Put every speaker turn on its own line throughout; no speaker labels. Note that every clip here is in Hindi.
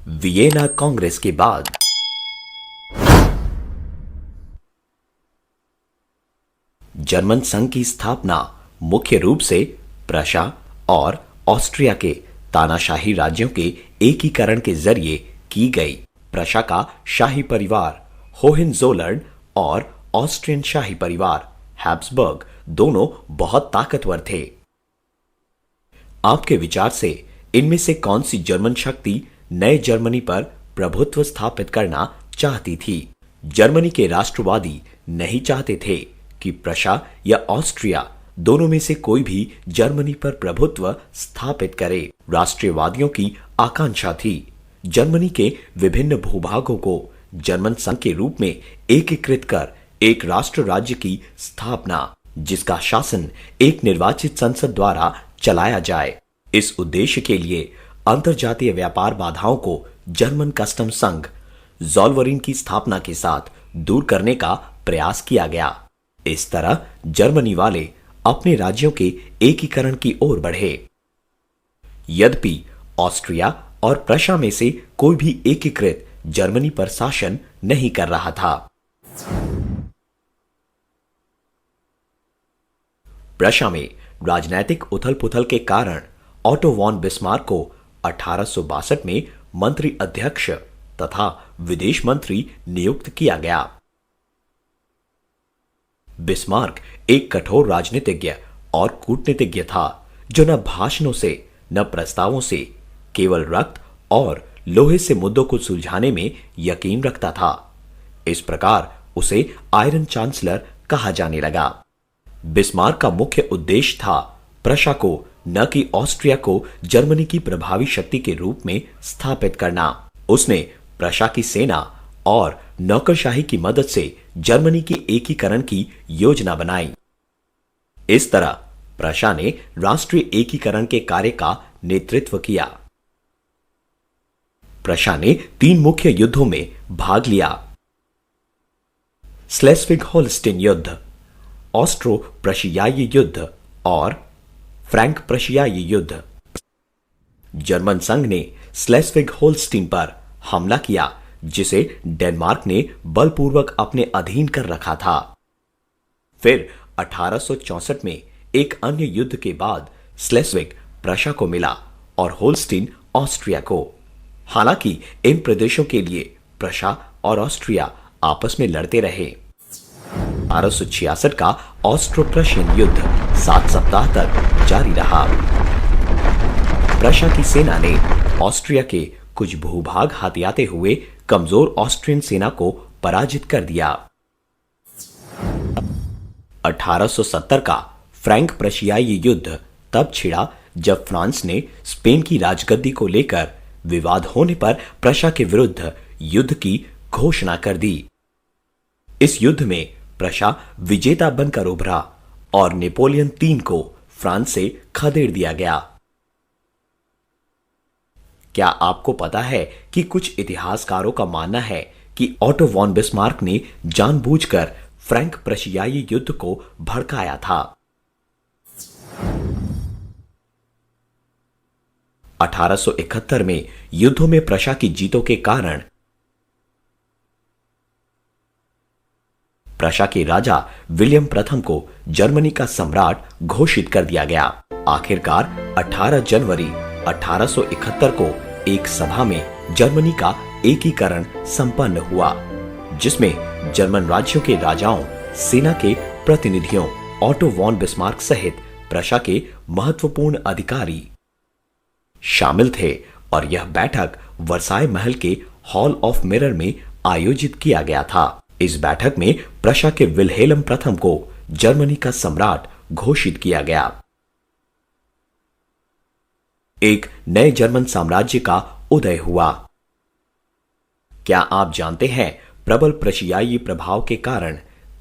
वियेना कांग्रेस के बाद जर्मन संघ की स्थापना मुख्य रूप से प्रशा और ऑस्ट्रिया के तानाशाही राज्यों के एकीकरण के जरिए की गई। प्रशा का शाही परिवार होहेनजोलर्न और ऑस्ट्रियन शाही परिवार हैब्सबर्ग दोनों बहुत ताकतवर थे। आपके विचार से इनमें से कौन सी जर्मन शक्ति नए जर्मनी पर प्रभुत्व स्थापित करना चाहती थी? जर्मनी के राष्ट्रवादी नहीं चाहते थे कि प्रशा या ऑस्ट्रिया दोनों में से कोई भी जर्मनी पर प्रभुत्व स्थापित करे। राष्ट्रवादियों की आकांक्षा थी जर्मनी के विभिन्न भूभागों को जर्मन संघ के रूप में एकीकृत कर एक राष्ट्र राज्य की स्थापना, जिसका शासन एक निर्वाचित संसद द्वारा चलाया जाए। इस उद्देश्य के लिए अंतर्जातीय व्यापार बाधाओं को जर्मन कस्टम संघ ज़ोलवरीन की स्थापना के साथ दूर करने का प्रयास किया गया। इस तरह जर्मनी वाले अपने राज्यों के एकीकरण की ओर बढ़े। यद्यपि ऑस्ट्रिया और प्रशा में से कोई भी एकीकृत जर्मनी पर शासन नहीं कर रहा था। प्रशा में राजनैतिक उथल-पुथल के कारण ऑटो वॉन बिस्मार्क को 1862 में मंत्री अध्यक्ष तथा विदेश मंत्री नियुक्त किया गया। बिस्मार्क एक कठोर राजनीतिज्ञ और कूटनीतिज्ञ था, जो न भाषणों से न प्रस्तावों से केवल रक्त और लोहे से मुद्दों को सुलझाने में यकीन रखता था। इस प्रकार उसे आयरन चांसलर कहा जाने लगा। बिस्मार्क का मुख्य उद्देश्य था प्रशा को न कि ऑस्ट्रिया को जर्मनी की प्रभावी शक्ति के रूप में स्थापित करना। उसने प्रशा की सेना और नौकरशाही की मदद से जर्मनी के एकीकरण की योजना बनाई। इस तरह प्रशा ने राष्ट्रीय एकीकरण के कार्य का नेतृत्व किया। प्रशा ने 3 मुख्य युद्धों में भाग लिया: स्लेस्विग होल्स्टीन युद्ध, ऑस्ट्रो प्रशियाई युद्ध और फ्रैंक प्रशियाई युद्ध। जर्मन संघ ने स्लेस्विग होल्स्टीन पर हमला किया, जिसे डेनमार्क ने बलपूर्वक अपने अधीन कर रखा था। फिर 1864 में एक अन्य युद्ध के बाद स्लेस्विग प्रशा को मिला और होल्स्टीन ऑस्ट्रिया को। हालांकि इन प्रदेशों के लिए प्रशा और ऑस्ट्रिया आपस में लड़ते रहे। 1866 का ऑस्ट्रो प्रशियन युद्ध 7 सप्ताह तक जारी रहा। प्रशा की सेना ने ऑस्ट्रिया के कुछ भूभाग हथियाते हुए कमजोर ऑस्ट्रियन सेना को पराजित कर दिया। 1870 का फ्रैंक प्रशियाई युद्ध तब छिड़ा जब फ्रांस ने स्पेन की राजगद्दी को लेकर विवाद होने पर प्रशा के विरुद्ध युद्ध की घोषणा कर दी। इस युद्ध में प्रशा विजेता बनकर उभरा और नेपोलियन III को फ्रांस से खदेड़ दिया गया। क्या आपको पता है कि कुछ इतिहासकारों का मानना है कि ऑटो वॉन बिस्मार्क ने जानबूझकर फ्रैंक प्रशियाई युद्ध को भड़काया था? 1871 में युद्धों में प्रशा की जीतों के कारण प्रशा के राजा विलियम प्रथम को जर्मनी का सम्राट घोषित कर दिया गया। आखिरकार 18 जनवरी 1871 को एक सभा में जर्मनी का एकीकरण संपन्न हुआ, जिसमें जर्मन राज्यों के राजाओं, सेना के प्रतिनिधियों, ऑटो वॉन बिस्मार्क सहित प्रशा के महत्वपूर्ण अधिकारी शामिल थे और यह बैठक वर्साय महल के हॉल ऑफ मिरर में आयोजित किया गया था। इस बैठक में प्रशा के विल्हेल्म प्रथम को जर्मनी का सम्राट घोषित किया गया। एक नए जर्मन साम्राज्य का उदय हुआ। क्या आप जानते हैं, प्रबल प्रशियाई प्रभाव के कारण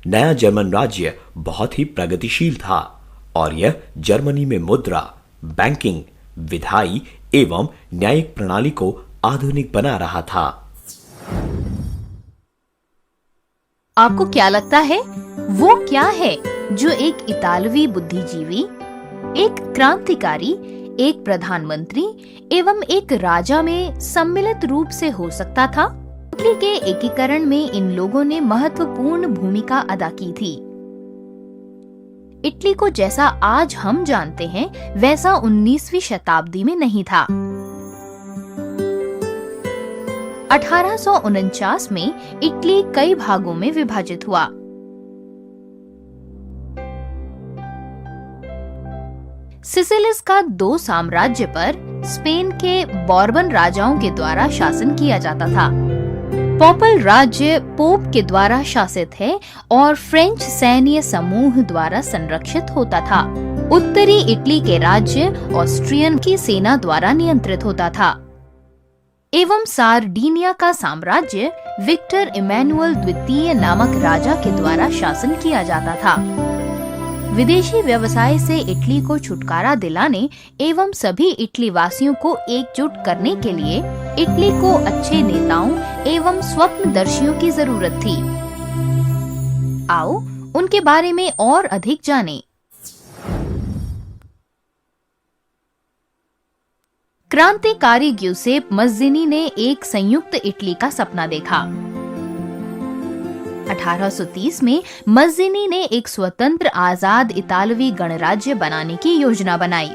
नया जर्मन राज्य बहुत ही प्रगतिशील था और यह जर्मनी में मुद्रा, बैंकिंग, विधायी एवं न्यायिक प्रणाली को आधुनिक बना रहा था।
आपको क्या लगता है वो क्या है जो एक इतालवी बुद्धिजीवी, एक क्रांतिकारी, एक प्रधानमंत्री एवं एक राजा में सम्मिलित रूप से हो सकता था। इटली के एकीकरण में इन लोगों ने महत्वपूर्ण भूमिका अदा की थी। इटली को जैसा आज हम जानते हैं वैसा 19वीं शताब्दी में नहीं था। 1849 में इटली कई भागों में विभाजित हुआ। सिसिलिस का 2 साम्राज्य पर स्पेन के बॉर्बन राजाओं के द्वारा शासन किया जाता था। पॉपल राज्य पोप के द्वारा शासित है और फ्रेंच सैन्य समूह द्वारा संरक्षित होता था। उत्तरी इटली के राज्य ऑस्ट्रियन की सेना द्वारा नियंत्रित होता था एवं सार्डिनिया का साम्राज्य विक्टर इमैनुअल द्वितीय नामक राजा के द्वारा शासन किया जाता था। विदेशी व्यवसाय से इटली को छुटकारा दिलाने एवं सभी इटली वासियों को एकजुट करने के लिए इटली को अच्छे नेताओं एवं स्वप्नदर्शियों की जरूरत थी। आओ उनके बारे में और अधिक जानें। क्रांतिकारी ग्यूसेप मज़्ज़िनी ने एक संयुक्त इटली का सपना देखा। 1830 में मज़्ज़िनी ने एक स्वतंत्र आजाद इतालवी गणराज्य बनाने की योजना बनाई।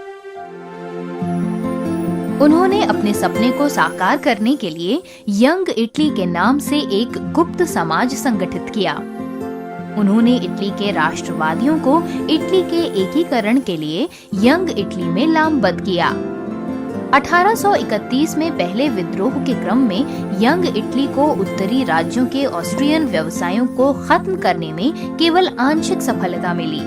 उन्होंने अपने सपने को साकार करने के लिए यंग इटली के नाम से एक गुप्त समाज संगठित किया। उन्होंने इटली के राष्ट्रवादियों को इटली के एकीकरण के लिए यंग इटली में लामबद्ध किया। 1831 में पहले विद्रोह के क्रम में यंग इटली को उत्तरी राज्यों के ऑस्ट्रियन व्यवसायों को खत्म करने में केवल आंशिक सफलता मिली।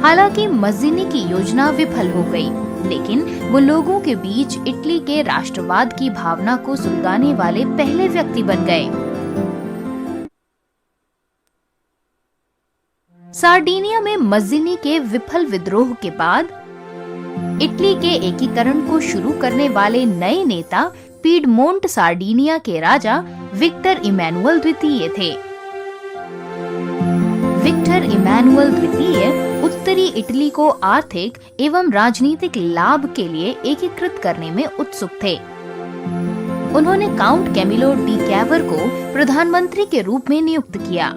हालांकि मज़्ज़िनी की योजना विफल हो गई, लेकिन वो लोगों के बीच इटली के राष्ट्रवाद की भावना को सुलगाने वाले पहले व्यक्ति बन गए। सार्डिनिया में मज़्ज़िनी के विफल विद्रोह के बाद इटली के एकीकरण को शुरू करने वाले नए नेता पीडमोंट सार्डिनिया के राजा विक्टर इमैनुअल द्वितीय थे। विक्टर इमैनुअल द्वितीय उत्तरी इटली को आर्थिक एवं राजनीतिक लाभ के लिए एकीकृत करने में उत्सुक थे। उन्होंने काउंट कैमिलो डी कैवर को प्रधानमंत्री के रूप में नियुक्त किया।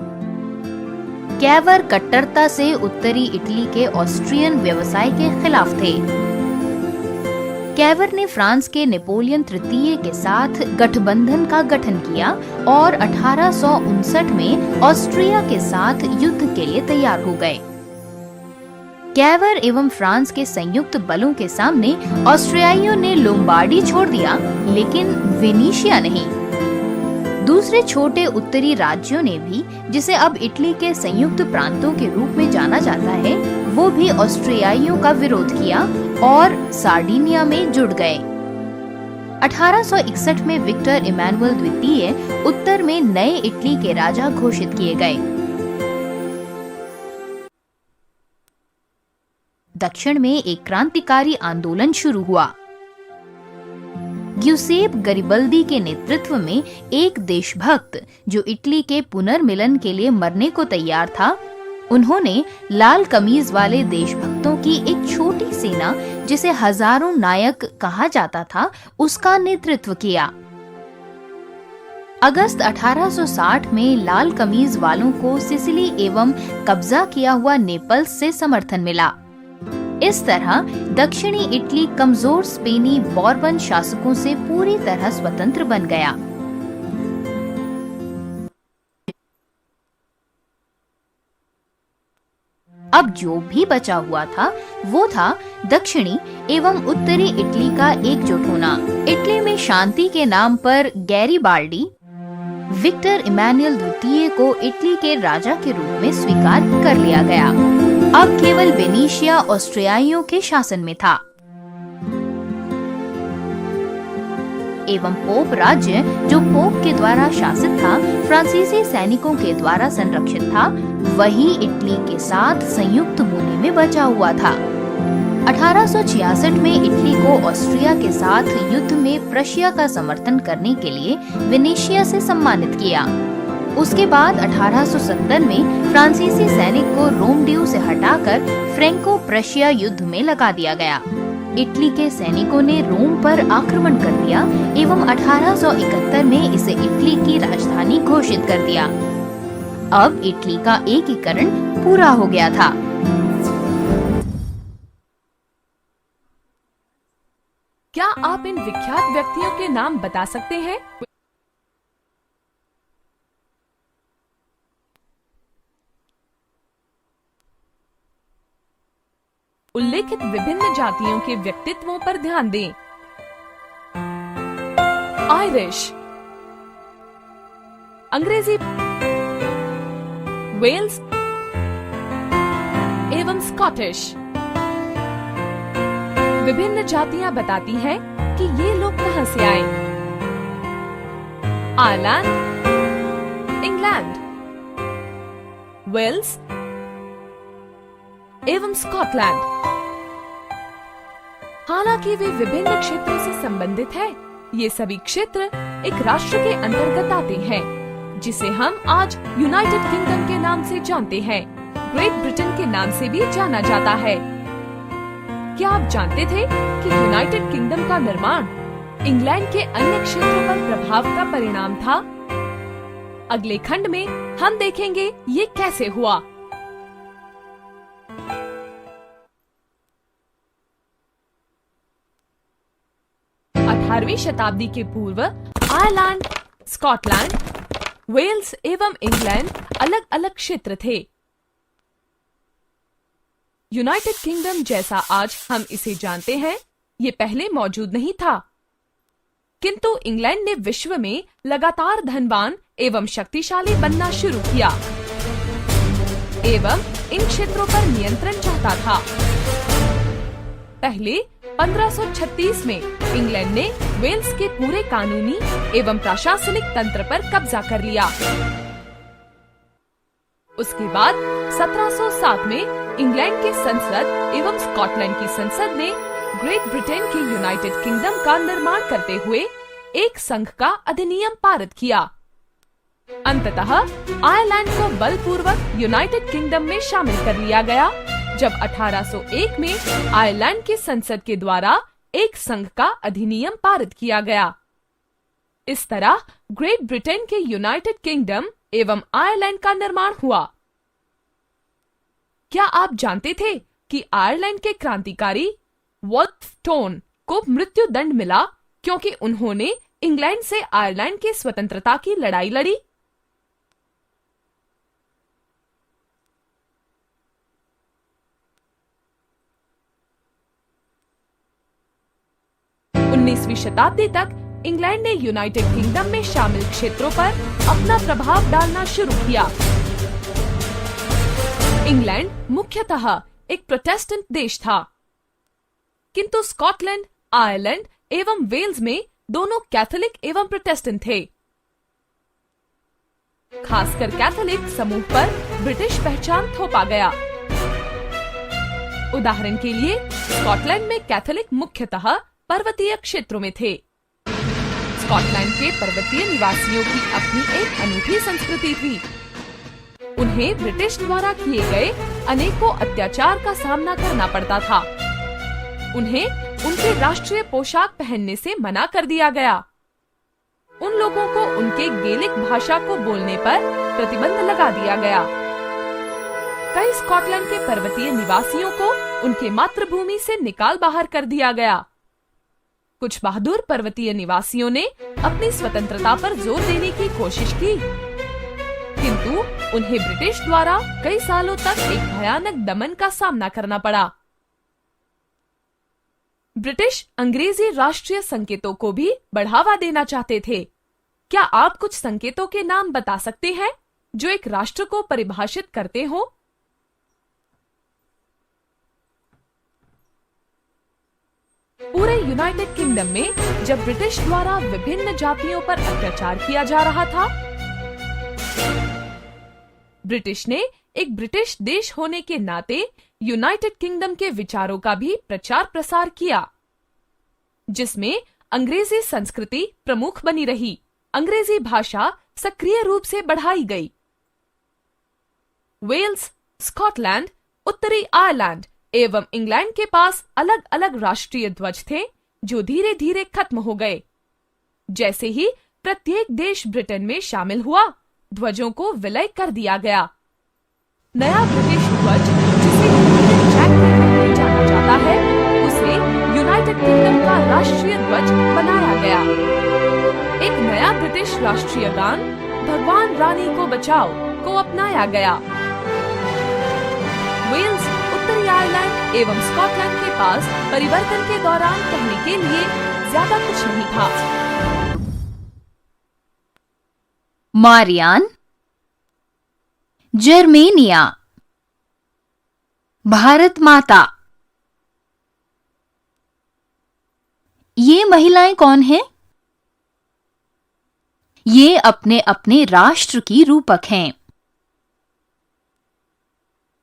कैवर कट्टरता से उत्तरी इटली के ऑस्ट्रियन व्यवसाय के खिलाफ थे। कैवर ने फ्रांस के नेपोलियन तृतीय के साथ गठबंधन का गठन किया और 1859 में ऑस्ट्रिया के साथ युद्ध के लिए तैयार हो गए। कैवर एवं फ्रांस के संयुक्त बलों के सामने ऑस्ट्रियाइयों ने लोम्बार्डी छोड़ दिया, लेकिन वेनिशिया नहीं। दूसरे छोटे उत्तरी राज्यों ने भी, जिसे अब इटली के संयुक्त प्रांतों के रूप में जाना जाता है, वो भी ऑस्ट्रियाइयों का विरोध किया और सार्डिनिया में जुड़ गए। 1861 में विक्टर इमैनुअल द्वितीय उत्तर में नए इटली के राजा घोषित किए गए। दक्षिण में एक क्रांतिकारी आंदोलन शुरू हुआ। ग्यूसेप गरिबल्दी के नेतृत्व में एक देशभक्त जो इटली के पुनर्मिलन के लिए मरने को तैयार था, उन्होंने लाल कमीज वाले देशभक्तों की एक छोटी सेना, जिसे हजारों नायक कहा जाता था, उसका नेतृत्व किया। अगस्त 1860 में लाल कमीज वालों को सिसिली एवं कब्जा किया हुआ नेपल्स से समर्थन मिला। इस तरह दक्षिणी इटली कमजोर स्पेनी बॉर्बन शासकों से पूरी तरह स्वतंत्र बन गया। अब जो भी बचा हुआ था वो था दक्षिणी एवं उत्तरी इटली का एकजुट होना। इटली में शांति के नाम पर गैरिबाल्डी विक्टर इमैनुअल द्वितीय को इटली के राजा के रूप में स्वीकार कर लिया गया। अब केवल वेनिशिया ऑस्ट्रियाइयों के शासन में था एवं पोप राज्य, जो पोप के द्वारा शासित था, फ्रांसीसी सैनिकों के द्वारा संरक्षित था, वही इटली के साथ संयुक्त होने में बचा हुआ था। 1866 में इटली को ऑस्ट्रिया के साथ युद्ध में प्रशिया का समर्थन करने के लिए वेनेशिया से सम्मानित किया। उसके बाद 1870 में फ्रांसीसी सैनिक को रोमडियू से हटाकर फ्रैंको प्रशिया युद्ध में लगा दिया गया। इटली के सैनिकों ने रोम पर आक्रमण कर दिया एवं 1871 में इसे इटली की राजधानी घोषित कर दिया। अब इटली का एकीकरण पूरा हो गया था।
क्या आप इन विख्यात व्यक्तियों के नाम बता सकते हैं? उल्लेखित विभिन्न जातियों के व्यक्तित्वों पर ध्यान दें। आयरिश, अंग्रेजी, वेल्स एवं स्कॉटिश। विभिन्न जातियां बताती हैं कि ये लोग कहां से आए। आयरलैंड, इंग्लैंड, वेल्स एवं स्कॉटलैंड। हालांकि वे विभिन्न क्षेत्रों से संबंधित हैं, ये सभी क्षेत्र एक राष्ट्र के अंतर्गत आते हैं, जिसे हम आज यूनाइटेड किंगडम के नाम से जानते हैं। ग्रेट ब्रिटेन के नाम से भी जाना जाता है। क्या आप जानते थे कि यूनाइटेड किंगडम का निर्माण इंग्लैंड के अन्य क्षेत्रों पर प्रभाव का परिणाम था? अगले खंड में हम देखेंगे ये कैसे हुआ। 18वीं शताब्दी के पूर्व आयरलैंड, स्कॉटलैंड, वेल्स एवं इंग्लैंड अलग अलग क्षेत्र थे। यूनाइटेड किंगडम जैसा आज हम इसे जानते हैं, ये पहले मौजूद नहीं था। किंतु इंग्लैंड ने विश्व में लगातार धनवान एवं शक्तिशाली बनना शुरू किया एवं इन क्षेत्रों पर नियंत्रण चाहता था। पहले 1536 में इंग्लैंड ने वेल्स के पूरे कानूनी एवं प्रशासनिक तंत्र पर कब्जा कर लिया। उसके बाद 1707 में इंग्लैंड के संसद एवं स्कॉटलैंड की संसद ने ग्रेट ब्रिटेन के यूनाइटेड किंगडम का निर्माण करते हुए एक संघ का अधिनियम पारित किया। अंततः आयरलैंड को बलपूर्वक यूनाइटेड किंगडम में शामिल कर लिया गया, जब 1801 में आयरलैंड की संसद के द्वारा एक संघ का अधिनियम पारित किया गया। इस तरह ग्रेट ब्रिटेन के यूनाइटेड किंगडम एवं आयरलैंड का निर्माण हुआ। क्या आप जानते थे कि आयरलैंड के क्रांतिकारी वॉल्फटोन को मृत्यु दंड मिला क्योंकि उन्होंने इंग्लैंड से आयरलैंड की स्वतंत्रता की लड़ाई लड़ी? उन्नीसवीं शताब्दी तक इंग्लैंड ने यूनाइटेड किंगडम में शामिल क्षेत्रों पर अपना प्रभाव डालना शुरू किया। इंग्लैंड मुख्यतः एक प्रोटेस्टेंट देश था, किंतु स्कॉटलैंड, आयरलैंड एवं वेल्स में दोनों कैथोलिक एवं प्रोटेस्टेंट थे। खासकर कैथोलिक समूह पर ब्रिटिश पहचान थोपा गया। उदाहरण के लिए स्कॉटलैंड में कैथोलिक मुख्यतः पर्वतीय क्षेत्रों में थे। स्कॉटलैंड के पर्वतीय निवासियों की अपनी एक अनूठी संस्कृति थी। उन्हें ब्रिटिश द्वारा किए गए अनेकों अत्याचार का सामना करना पड़ता था। उन्हें उनके राष्ट्रीय पोशाक पहनने से मना कर दिया गया। उन लोगों को उनके गेलिक भाषा को बोलने पर प्रतिबंध लगा दिया गया। कई स्कॉटलैंड के पर्वतीय निवासियों को उनके मातृभूमि से निकाल बाहर कर दिया गया। कुछ बहादुर पर्वतीय निवासियों ने अपनी स्वतंत्रता पर जोर देने की कोशिश की, किंतु उन्हें ब्रिटिश द्वारा कई सालों तक एक भयानक दमन का सामना करना पड़ा। ब्रिटिश अंग्रेजी राष्ट्रीय संकेतों को भी बढ़ावा देना चाहते थे। क्या आप कुछ संकेतों के नाम बता सकते हैं जो एक राष्ट्र को परिभाषित करते हो? पूरे यूनाइटेड किंगडम में जब ब्रिटिश द्वारा विभिन्न जातियों पर अत्याचार किया जा रहा था, ब्रिटिश ने एक ब्रिटिश देश होने के नाते यूनाइटेड किंगडम के विचारों का भी प्रचार प्रसार किया, जिसमें अंग्रेजी संस्कृति प्रमुख बनी रही। अंग्रेजी भाषा सक्रिय रूप से बढ़ाई गई। वेल्स, स्कॉटलैंड, उत्तरी आयरलैंड एवं इंग्लैंड के पास अलग अलग राष्ट्रीय ध्वज थे जो धीरे धीरे खत्म हो गए। जैसे ही प्रत्येक देश ब्रिटेन में शामिल हुआ, ध्वजों को विलय कर दिया गया। नया ब्रिटिश ध्वज, जिसे यूनाइटेड जैक के रूप में जाना जाता है, उसे यूनाइटेड किंगडम का राष्ट्रीय ध्वज बनाया गया। एक नया ब्रिटिश राष्ट्रीय गान, भगवान रानी को बचाओ, को अपनाया गया। वेल्स, उत्तरी आयरलैंड एवं स्कॉटलैंड के पास परिवर्तन के दौरान कहने के लिए ज्यादा कुछ नहीं था।
मारियान, जर्मेनिया, भारत माता। ये महिलाएं कौन हैं? ये अपने अपने राष्ट्र की रूपक हैं।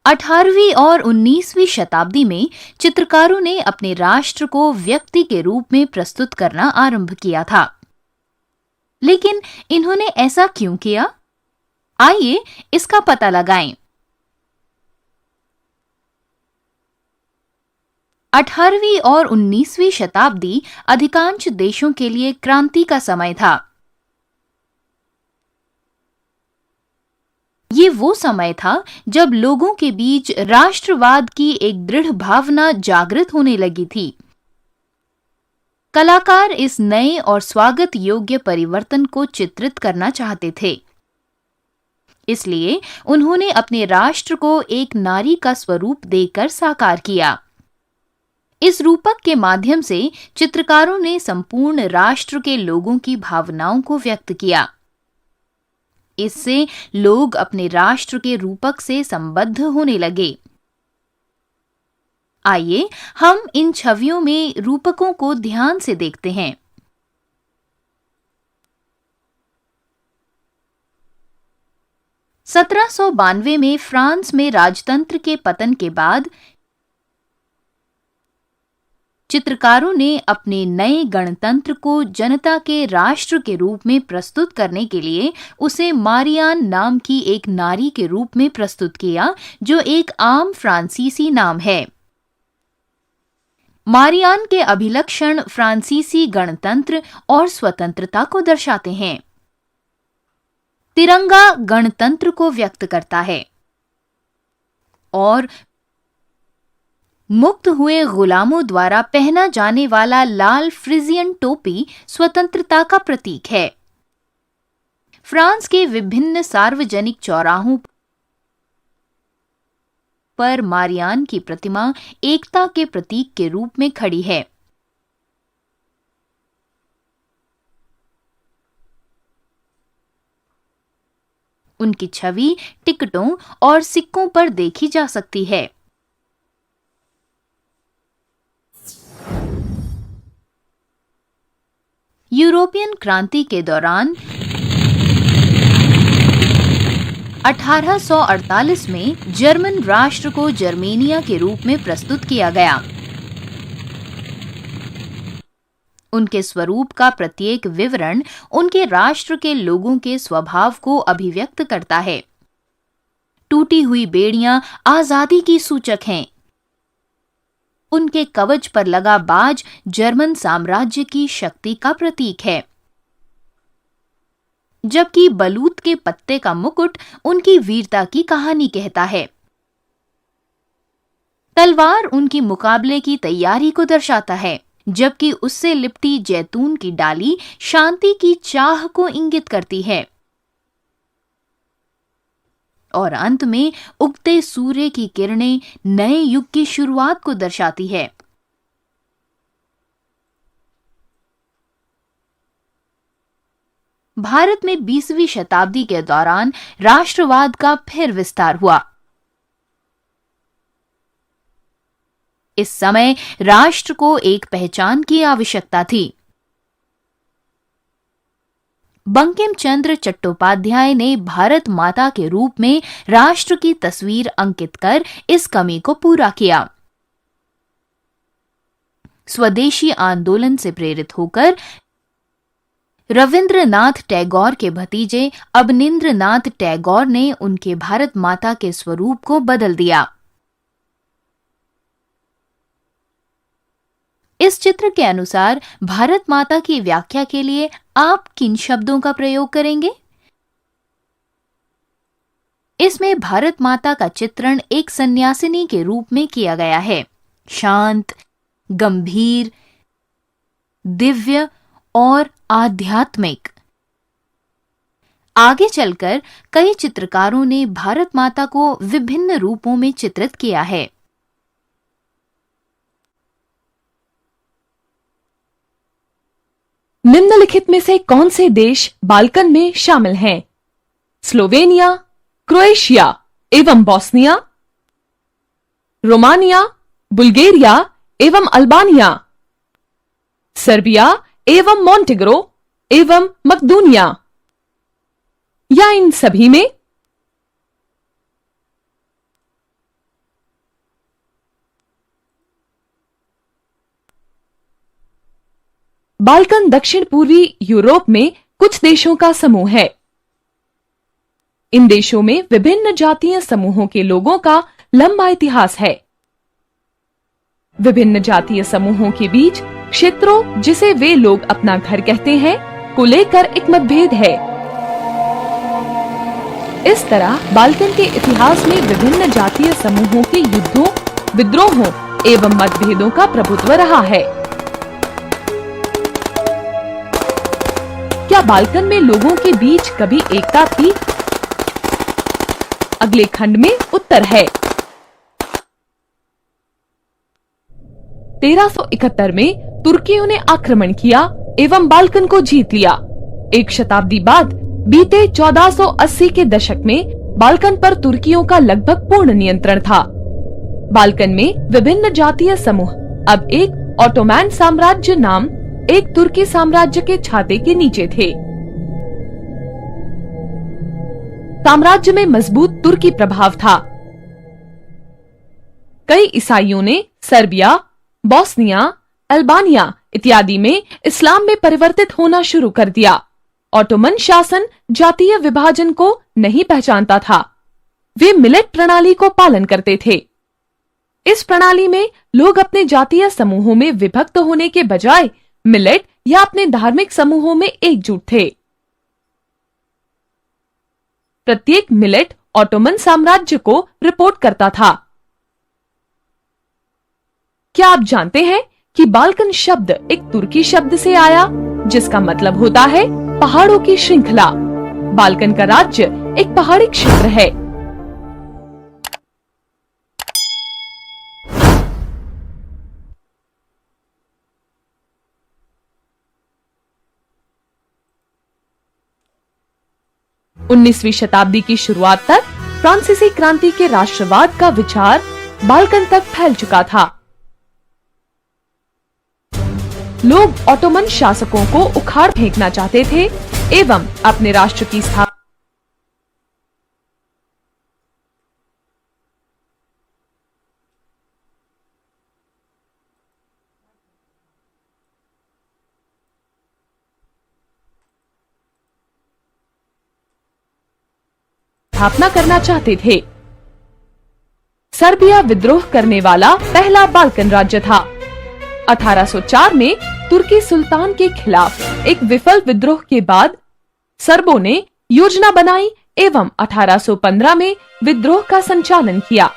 18वीं और 19वीं शताब्दी में चित्रकारों ने अपने राष्ट्र को व्यक्ति के रूप में प्रस्तुत करना आरंभ किया था। लेकिन इन्होंने ऐसा क्यों किया? आइए इसका पता लगाएं। 18वीं और 19वीं शताब्दी अधिकांश देशों के लिए क्रांति का समय था। ये वो समय था जब लोगों के बीच राष्ट्रवाद की एक दृढ़ भावना जागृत होने लगी थी। कलाकार इस नए और स्वागत योग्य परिवर्तन को चित्रित करना चाहते थे। इसलिए उन्होंने अपने राष्ट्र को एक नारी का स्वरूप देकर साकार किया। इस रूपक के माध्यम से चित्रकारों ने संपूर्ण राष्ट्र के लोगों की भावनाओं को व्यक्त किया। इससे लोग अपने राष्ट्र के रूपक से संबद्ध होने लगे। आइए हम इन छवियों में रूपकों को ध्यान से देखते हैं। (1792) में फ्रांस में राजतंत्र के पतन के बाद चित्रकारों ने अपने नए गणतंत्र को जनता के राष्ट्र के रूप में प्रस्तुत करने के लिए उसे मारियान नाम की एक नारी के रूप में प्रस्तुत किया, जो एक आम फ्रांसीसी नाम है। मारियान के अभिलक्षण फ्रांसीसी गणतंत्र और स्वतंत्रता को दर्शाते हैं। तिरंगा गणतंत्र को व्यक्त करता है और मुक्त हुए गुलामों द्वारा पहना जाने वाला लाल फ्रिजियन टोपी स्वतंत्रता का प्रतीक है। फ्रांस के विभिन्न सार्वजनिक चौराहों पर मारियान की प्रतिमा एकता के प्रतीक के रूप में खड़ी है। उनकी छवि टिकटों और सिक्कों पर देखी जा सकती है। यूरोपियन क्रांति के दौरान 1848 में जर्मन राष्ट्र को जर्मेनिया के रूप में प्रस्तुत किया गया। उनके स्वरूप का प्रत्येक विवरण उनके राष्ट्र के लोगों के स्वभाव को अभिव्यक्त करता है। टूटी हुई बेड़ियां आजादी की सूचक हैं। उनके कवच पर लगा बाज जर्मन साम्राज्य की शक्ति का प्रतीक है, जबकि बलूत के पत्ते का मुकुट उनकी वीरता की कहानी कहता है। तलवार उनकी मुकाबले की तैयारी को दर्शाता है, जबकि उससे लिपटी जैतून की डाली शांति की चाह को इंगित करती है। और अंत में उगते सूर्य की किरणें नए युग की शुरुआत को दर्शाती है। भारत में 20वीं शताब्दी के दौरान राष्ट्रवाद का फिर विस्तार हुआ। इस समय राष्ट्र को एक पहचान की आवश्यकता थी। बंकिम चंद्र चट्टोपाध्याय ने भारत माता के रूप में राष्ट्र की तस्वीर अंकित कर इस कमी को पूरा किया। स्वदेशी आंदोलन से प्रेरित होकर रविंद्रनाथ टैगोर के भतीजे अवनींद्रनाथ टैगोर ने उनके भारत माता के स्वरूप को बदल दिया। इस चित्र के अनुसार भारत माता की व्याख्या के लिए आप किन शब्दों का प्रयोग करेंगे? इसमें भारत माता का चित्रण एक सन्यासिनी के रूप में किया गया है। शांत, गंभीर, दिव्य और आध्यात्मिक। आगे चलकर कई चित्रकारों ने भारत माता को विभिन्न रूपों में चित्रित किया है।
निम्नलिखित में से कौन से देश बाल्कन में शामिल हैं? स्लोवेनिया, क्रोएशिया एवं बोस्निया, रोमानिया, बुल्गारिया एवं अल्बानिया, सर्बिया एवं मोंटेग्रो एवं मकदूनिया, या इन सभी में? बाल्कन दक्षिण पूर्वी यूरोप में कुछ देशों का समूह है। इन देशों में विभिन्न जातीय समूहों के लोगों का लंबा इतिहास है। विभिन्न जातीय समूहों के बीच क्षेत्रों, जिसे वे लोग अपना घर कहते हैं, को लेकर एक मतभेद है। इस तरह बाल्कन के इतिहास में विभिन्न जातीय समूहों के युद्धों, विद्रोहों एवं मतभेदों का प्रभुत्व रहा है। क्या बाल्कन में लोगों के बीच कभी एकता थी? अगले खंड में उत्तर है। 1371 में तुर्कियों ने आक्रमण किया एवं बाल्कन को जीत लिया। एक शताब्दी बाद बीते 1480 के दशक में बाल्कन पर तुर्कियों का लगभग पूर्ण नियंत्रण था। बाल्कन में विभिन्न जातीय समूह अब एक ऑटोमैन साम्राज्य नाम एक तुर्की साम्राज्य के छाते के नीचे थे। साम्राज्य में मजबूत तुर्की प्रभाव था। कई ईसाइयों ने सर्बिया, बोस्निया, अल्बानिया इत्यादि में इस्लाम में परिवर्तित होना शुरू कर दिया। ऑटोमन शासन जातीय विभाजन को नहीं पहचानता था। वे मिलेट प्रणाली को पालन करते थे। इस प्रणाली में लोग अपने जातीय समूहों में विभक्त होने के बजाय मिलेट या अपने धार्मिक समूहों में एकजुट थे। प्रत्येक मिलेट ऑटोमन साम्राज्य को रिपोर्ट करता था। क्या आप जानते हैं कि बाल्कन शब्द एक तुर्की शब्द से आया, जिसका मतलब होता है पहाड़ों की श्रृंखला। बाल्कन का राज्य एक पहाड़ी क्षेत्र है। उन्नीसवीं शताब्दी की शुरुआत तक फ्रांसीसी क्रांति के राष्ट्रवाद का विचार बाल्कन तक फैल चुका था। लोग ऑटोमन शासकों को उखाड़ फेंकना चाहते थे एवं अपने राष्ट्र की स्थापना करना चाहते थे। सर्बिया विद्रोह करने वाला पहला बाल्कन राज्य था। 1804 में तुर्की सुल्तान के खिलाफ एक विफल विद्रोह के बाद सर्बों ने योजना बनाई एवं 1815 में विद्रोह का संचालन किया।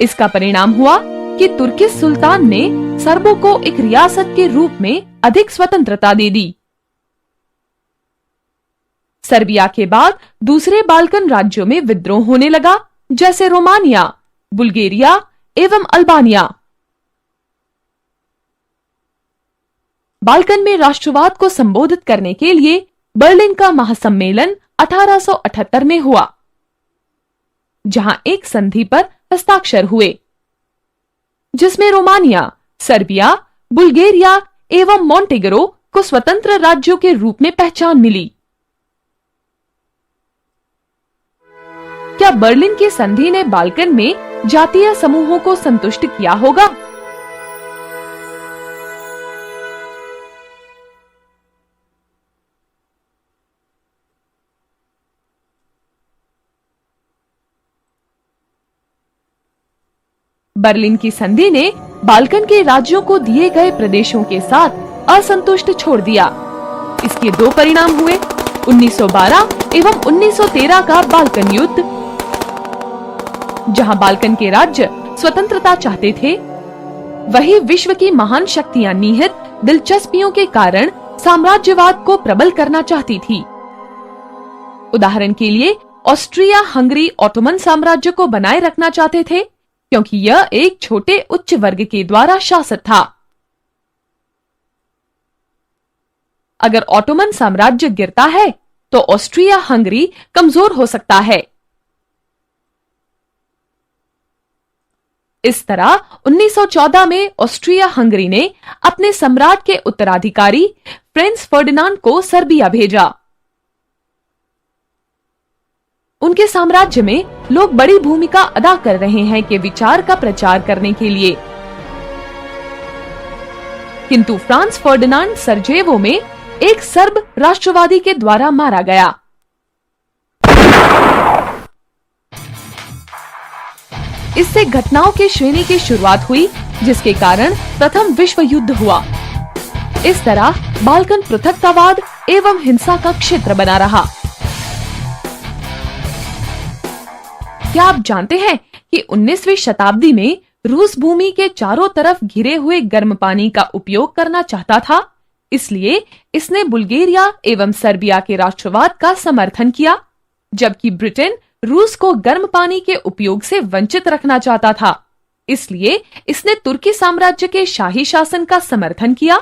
इसका परिणाम हुआ कि तुर्की सुल्तान ने सर्बों को एक रियासत के रूप में अधिक स्वतंत्रता दे दी। सर्बिया के बाद दूसरे बाल्कन राज्यों में विद्रोह होने लगा, जैसे रोमानिया, बुल्गारिया एवं अल्बानिया। बाल्कन में राष्ट्रवाद को संबोधित करने के लिए बर्लिन का महासम्मेलन 1878 में हुआ, जहां एक संधि पर हस्ताक्षर हुए, जिसमें रोमानिया, सर्बिया, बुल्गारिया एवं मोंटेग्रो को स्वतंत्र राज्यों के रूप में पहचान मिली। क्या बर्लिन की संधि ने बाल्कन में जातीय समूहों को संतुष्ट किया होगा? बर्लिन की संधि ने बाल्कन के राज्यों को दिए गए प्रदेशों के साथ असंतुष्ट छोड़ दिया। इसके दो परिणाम हुए, 1912 एवं 1913 का बाल्कन युद्ध। जहां बाल्कन के राज्य स्वतंत्रता चाहते थे, वही विश्व की महान शक्तियां निहित दिलचस्पियों के कारण साम्राज्यवाद को प्रबल करना चाहती थी। उदाहरण के लिए ऑस्ट्रिया हंगरी ऑटोमन साम्राज्य को बनाए रखना चाहते थे, क्योंकि यह एक छोटे उच्च वर्ग के द्वारा शासित था। अगर ऑटोमन साम्राज्य गिरता है तो ऑस्ट्रिया हंगरी कमजोर हो सकता है। इस तरह 1914 में ऑस्ट्रिया हंगरी ने अपने सम्राट के उत्तराधिकारी फ्रांज फर्डिनांड को सर्बिया भेजा। उनके साम्राज्य में लोग बड़ी भूमिका अदा कर रहे हैं के विचार का प्रचार करने के लिए, किंतु फ्रांज फर्डिनांड सरजेवो में एक सर्ब राष्ट्रवादी के द्वारा मारा गया। इससे घटनाओं की श्रेणी की शुरुआत हुई, जिसके कारण प्रथम विश्व युद्ध हुआ। इस तरह बाल्कन पृथकतावाद एवं हिंसा का क्षेत्र बना रहा। क्या आप जानते हैं कि 19वीं शताब्दी में रूस भूमि के चारों तरफ घिरे हुए गर्म पानी का उपयोग करना चाहता था, इसलिए इसने बुल्गारिया एवं सर्बिया के राष्ट्रवाद का समर्थन किया, जबकि ब्रिटेन रूस को गर्म पानी के उपयोग से वंचित रखना चाहता था। इसलिए इसने तुर्की साम्राज्य के शाही शासन का समर्थन किया